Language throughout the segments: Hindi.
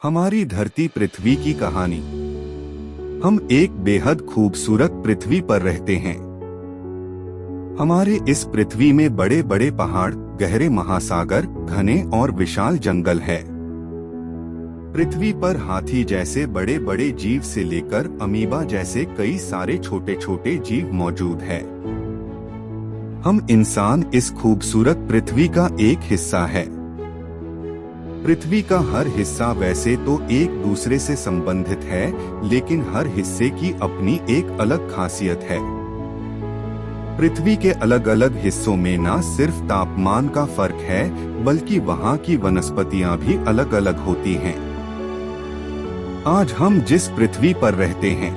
हमारी धरती पृथ्वी की कहानी। हम एक बेहद खूबसूरत पृथ्वी पर रहते हैं। हमारे इस पृथ्वी में बड़े बड़े पहाड़, गहरे महासागर, घने और विशाल जंगल है। पृथ्वी पर हाथी जैसे बड़े बड़े जीव से लेकर अमीबा जैसे कई सारे छोटे छोटे जीव मौजूद है। हम इंसान इस खूबसूरत पृथ्वी का एक हिस्सा है। पृथ्वी का हर हिस्सा वैसे तो एक दूसरे से संबंधित है, लेकिन हर हिस्से की अपनी एक अलग खासियत है। पृथ्वी के अलग अलग हिस्सों में न सिर्फ तापमान का फर्क है, बल्कि वहाँ की वनस्पतियाँ भी अलग अलग होती हैं। आज हम जिस पृथ्वी पर रहते हैं,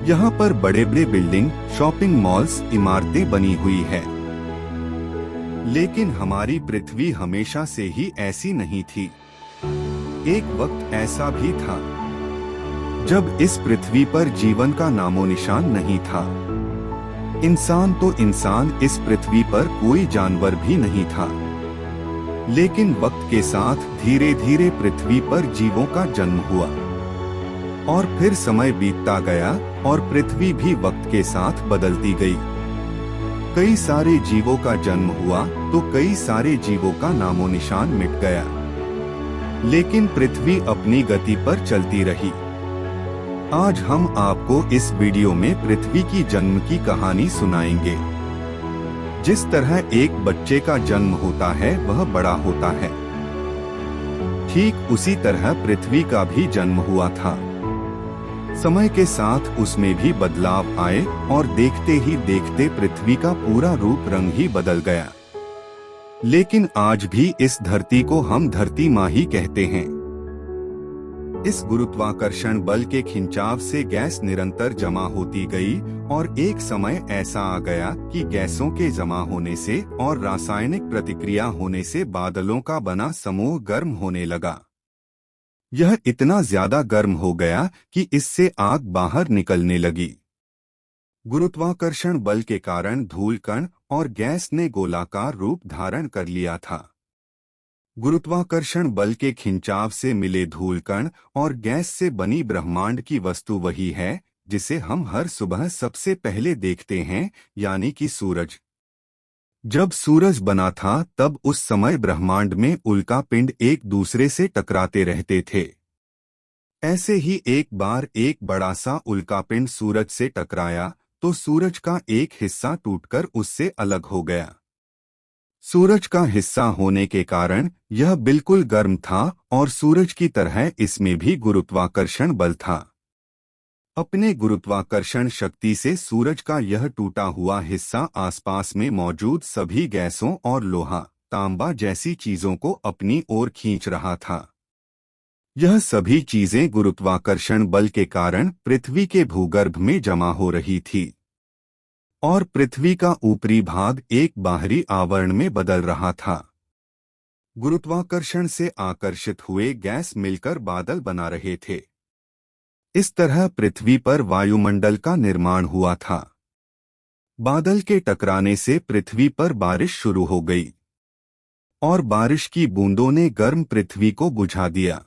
यहाँ पर बड़े बड़े बिल्डिंग, शॉपिंग मॉल्स, इमारतें बनी हुई है। लेकिन हमारी पृथ्वी हमेशा से ही ऐसी नहीं थी। एक वक्त ऐसा भी था जब इस पृथ्वी पर जीवन का नामो निशान नहीं था। इंसान तो इंसान, इस पृथ्वी पर कोई जानवर भी नहीं था। लेकिन वक्त के साथ धीरे धीरे पृथ्वी पर जीवों का जन्म हुआ, और फिर समय बीतता गया और पृथ्वी भी वक्त के साथ बदलती गई। कई सारे जीवों का जन्म हुआ तो कई सारे जीवों का नामो निशान मिट गया, लेकिन पृथ्वी अपनी गति पर चलती रही। आज हम आपको इस वीडियो में पृथ्वी की जन्म की कहानी सुनाएंगे। जिस तरह एक बच्चे का जन्म होता है वह बड़ा होता है, ठीक उसी तरह पृथ्वी का भी जन्म हुआ था। समय के साथ उसमें भी बदलाव आए और देखते ही देखते पृथ्वी का पूरा रूप रंग ही बदल गया। लेकिन आज भी इस धरती को हम धरती माँ ही कहते हैं। इस गुरुत्वाकर्षण बल के खिंचाव से गैस निरंतर जमा होती गई और एक समय ऐसा आ गया कि गैसों के जमा होने से और रासायनिक प्रतिक्रिया होने से बादलों का बना समूह गर्म होने लगा। यह इतना ज्यादा गर्म हो गया कि इससे आग बाहर निकलने लगी। गुरुत्वाकर्षण बल के कारण धूल कण और गैस ने गोलाकार रूप धारण कर लिया था। गुरुत्वाकर्षण बल के खिंचाव से मिले धूल कण और गैस से बनी ब्रह्मांड की वस्तु वही है जिसे हम हर सुबह सबसे पहले देखते हैं, यानी कि सूरज। जब सूरज बना था तब उस समय ब्रह्मांड में उल्का पिंड एक दूसरे से टकराते रहते थे। ऐसे ही एक बार एक बड़ा सा उल्का पिंड सूरज से टकराया तो सूरज का एक हिस्सा टूटकर उससे अलग हो गया। सूरज का हिस्सा होने के कारण यह बिल्कुल गर्म था और सूरज की तरह इसमें भी गुरुत्वाकर्षण बल था। अपने गुरुत्वाकर्षण शक्ति से सूरज का यह टूटा हुआ हिस्सा आसपास में मौजूद सभी गैसों और लोहा, तांबा जैसी चीजों को अपनी ओर खींच रहा था। यह सभी चीजें गुरुत्वाकर्षण बल के कारण पृथ्वी के भूगर्भ में जमा हो रही थी और पृथ्वी का ऊपरी भाग एक बाहरी आवरण में बदल रहा था। गुरुत्वाकर्षण से आकर्षित हुए गैस मिलकर बादल बना रहे थे। इस तरह पृथ्वी पर वायुमंडल का निर्माण हुआ था। बादल के टकराने से पृथ्वी पर बारिश शुरू हो गई और बारिश की बूंदों ने गर्म पृथ्वी को बुझा दिया।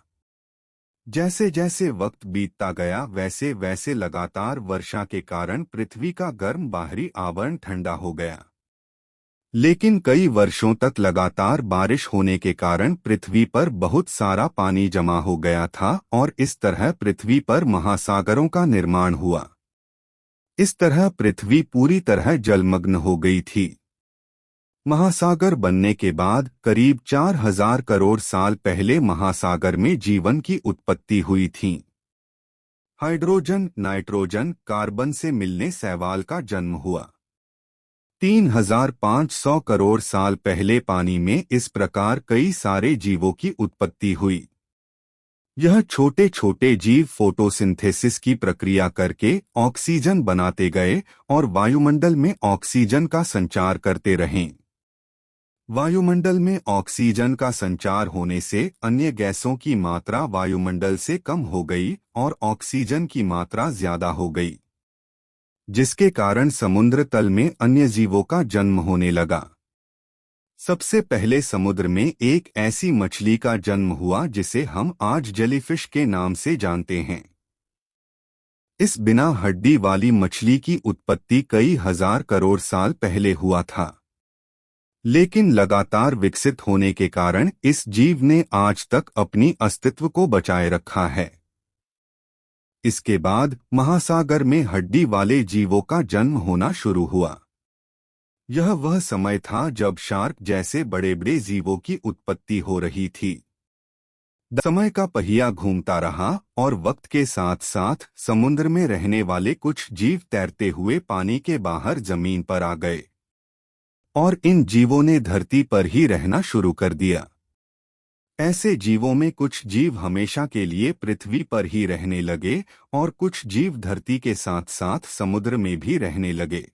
जैसे जैसे वक्त बीतता गया वैसे वैसे लगातार वर्षा के कारण पृथ्वी का गर्म बाहरी आवरण ठंडा हो गया। लेकिन कई वर्षों तक लगातार बारिश होने के कारण पृथ्वी पर बहुत सारा पानी जमा हो गया था और इस तरह पृथ्वी पर महासागरों का निर्माण हुआ। इस तरह पृथ्वी पूरी तरह जलमग्न हो गई थी। महासागर बनने के बाद करीब 4000 करोड़ साल पहले महासागर में जीवन की उत्पत्ति हुई थी। हाइड्रोजन, नाइट्रोजन, कार्बन से मिलने शैवाल का जन्म हुआ। 3500 करोड़ साल पहले पानी में इस प्रकार कई सारे जीवों की उत्पत्ति हुई। यह छोटे छोटे जीव फोटोसिंथेसिस की प्रक्रिया करके ऑक्सीजन बनाते गए और वायुमंडल में ऑक्सीजन का संचार करते रहे। वायुमंडल में ऑक्सीजन का संचार होने से अन्य गैसों की मात्रा वायुमंडल से कम हो गई और ऑक्सीजन की मात्रा ज्यादा हो गई, जिसके कारण समुद्र तल में अन्य जीवों का जन्म होने लगा। सबसे पहले समुद्र में एक ऐसी मछली का जन्म हुआ जिसे हम आज जेलीफिश के नाम से जानते हैं। इस बिना हड्डी वाली मछली की उत्पत्ति कई हजार करोड़ साल पहले हुआ था, लेकिन लगातार विकसित होने के कारण इस जीव ने आज तक अपनी अस्तित्व को बचाए रखा है। इसके बाद महासागर में हड्डी वाले जीवों का जन्म होना शुरू हुआ। यह वह समय था जब शार्क जैसे बड़े बड़े जीवों की उत्पत्ति हो रही थी। समय का पहिया घूमता रहा और वक्त के साथ साथ समुद्र में रहने वाले कुछ जीव तैरते हुए पानी के बाहर जमीन पर आ गए और इन जीवों ने धरती पर ही रहना शुरू कर दिया। ऐसे जीवों में कुछ जीव हमेशा के लिए पृथ्वी पर ही रहने लगे और कुछ जीव धरती के साथ साथ समुद्र में भी रहने लगे।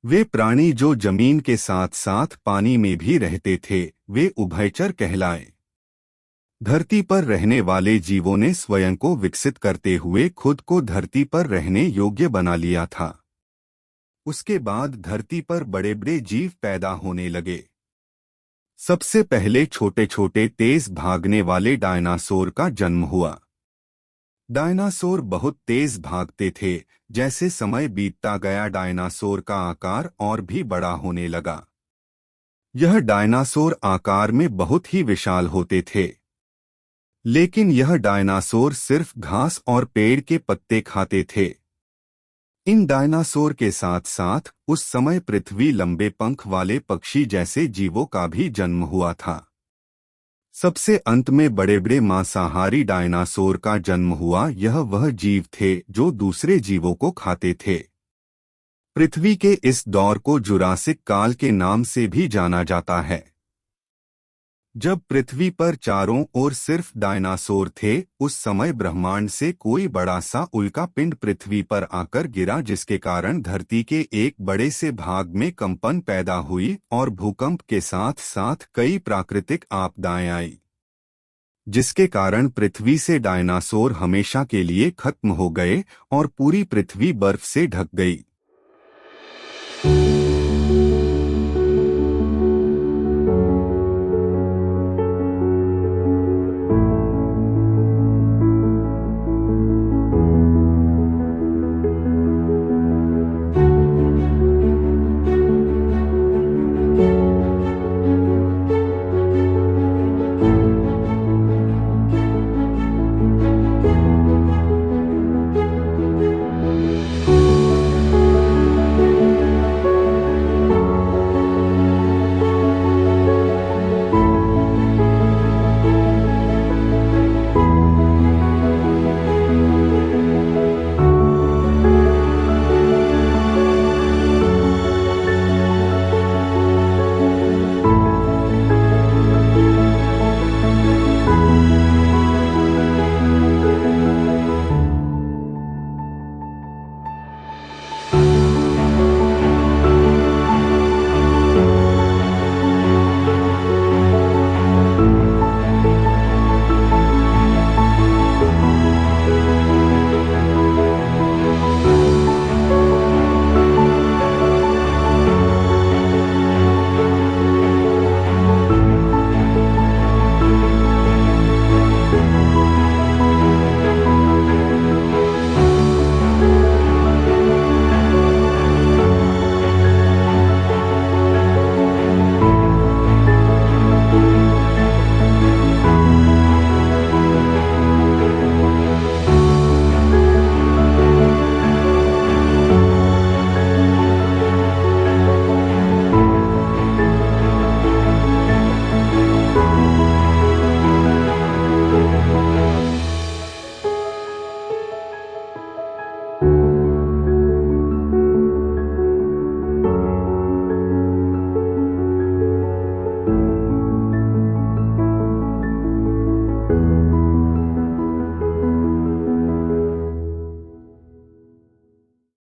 वे प्राणी जो जमीन के साथ साथ पानी में भी रहते थे वे उभयचर कहलाए। धरती पर रहने वाले जीवों ने स्वयं को विकसित करते हुए खुद को धरती पर रहने योग्य बना लिया था। उसके बाद धरती पर बड़े बड़े जीव पैदा होने लगे। सबसे पहले छोटे छोटे तेज भागने वाले डायनासोर का जन्म हुआ। डायनासोर बहुत तेज भागते थे। जैसे समय बीतता गया डायनासोर का आकार और भी बड़ा होने लगा। यह डायनासोर आकार में बहुत ही विशाल होते थे, लेकिन यह डायनासोर सिर्फ घास और पेड़ के पत्ते खाते थे। इन डायनासोर के साथ साथ उस समय पृथ्वी लंबे पंख वाले पक्षी जैसे जीवों का भी जन्म हुआ था। सबसे अंत में बड़े बड़े मांसाहारी डायनासोर का जन्म हुआ। यह वह जीव थे जो दूसरे जीवों को खाते थे। पृथ्वी के इस दौर को जुरासिक काल के नाम से भी जाना जाता है। जब पृथ्वी पर चारों ओर सिर्फ डायनासोर थे, उस समय ब्रह्मांड से कोई बड़ा सा उल्का पिंड पृथ्वी पर आकर गिरा, जिसके कारण धरती के एक बड़े से भाग में कंपन पैदा हुई और भूकंप के साथ साथ कई प्राकृतिक आपदाएं आई, जिसके कारण पृथ्वी से डायनासोर हमेशा के लिए खत्म हो गए और पूरी पृथ्वी बर्फ से ढक गई।